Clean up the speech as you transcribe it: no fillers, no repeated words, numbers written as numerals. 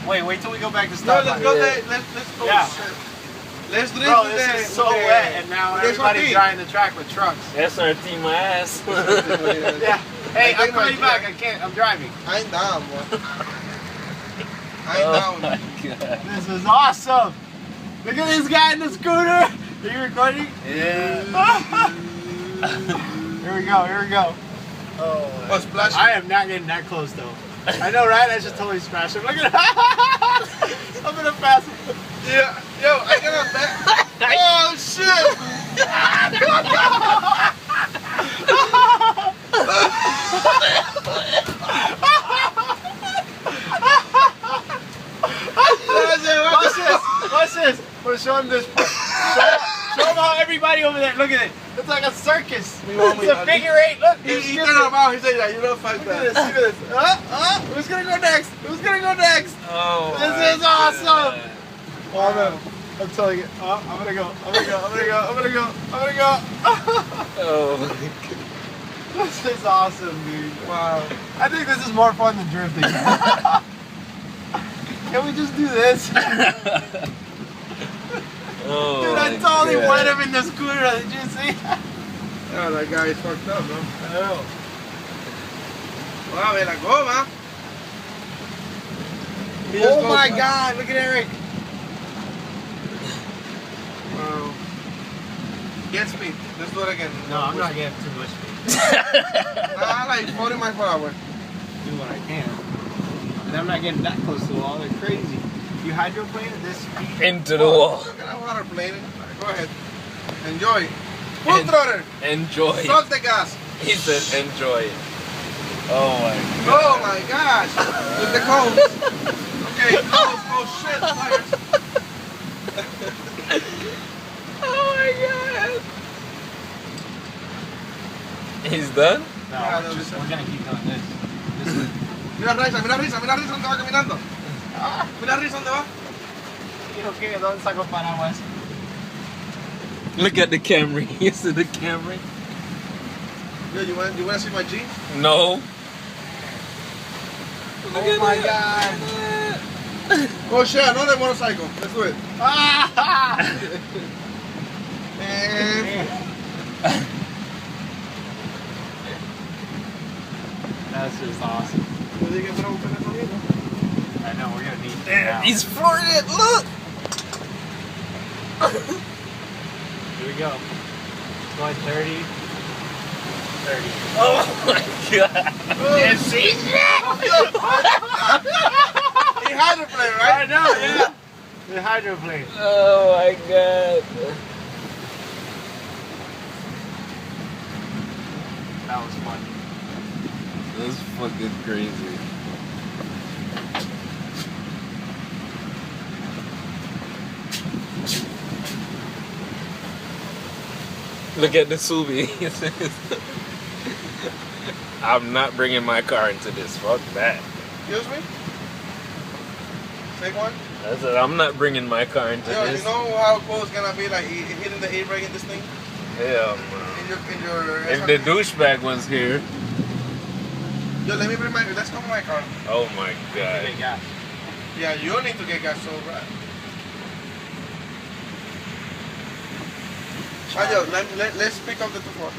Wait till we go back to No, Starbucks. let's go there. Let's go. Yeah. Let's drift. Bro, this is so wet, and now everybody's SRT. drying the track with trucks. SRT my ass. Yeah. Hey, I'm calling you back. I can't. I'm driving. I ain't down, bro. I ain't Oh down. my god. This is awesome. Look at this guy in the scooter. Are you recording? Yeah. Here we go. Here we go. Oh, splash. I am not getting that close though. I know, right? I just totally smashed him. Look at that. I'm gonna pass him. Yeah, yo, I got that. Oh shit! Watch this. Watch this. I'm gonna show him this. Show him how everybody over there. Look at it. It's like a circus. It's a figure eight. Look. He turned around. He said, "Yeah, you don't fuck Look at that." this. Look at this. Who's gonna go next? Who's gonna go next? Oh. This is awesome. Oh no. I'm telling you. Oh, I'm gonna go. I'm gonna go. I'm gonna go. I'm gonna go. I'm gonna go. Oh. This is awesome, dude. Wow. I think this is more fun than drifting. Can we just do this? Oh. Dude, I totally wet him in the scooter. Did you see? Oh, that guy is fucked up, bro. I know. Wow, ve la goma. Oh my God! Look at Eric. Wow. Get speed. Let's do it again. No, I'm not getting too much speed. Like 40 miles per hour. Do what I can. And I'm not getting that close to the wall. They're crazy. You hydroplane at this speed? Into the wall. Look at that water plane. Go ahead. Enjoy. Full throttle. Enjoy. Salt the gas. He said enjoy it. Oh my god. Oh my gosh. With the cones. Okay, cones. Oh shit. Tires. Oh my god. He's done? No, we're gonna keep doing this. Mira Risa, mira Risa, mira Risa donde va caminando. Mira Risa donde va. Okay, ¿dónde saco paraguas? Look at the Camry. You see the Camry? Yo, you wanna see my jeans? No. Look Oh my God. Oh shit, another motorcycle. Let's do it. And That's just awesome. I know, we're gonna need Damn, he's flooring it. Look. Here we go. It's going 30. 30. Oh my god. You see that? he hydroplane, I right? know, yeah. The hydroplane. Oh my god. That was fun. That's fucking crazy. Look at the Subi. I'm not bringing my car into this. Fuck that. Excuse me? Take one? I said I'm not bringing my car into Yo, this. you know how cool it's gonna be like hitting the e-brake in this thing? Hell no. In your If the douchebag was here. Yo, let me bring my, let's go for my car. Oh my god. Get gas. Yeah, you need to get gas so bad. Yo, let's pick up the 240.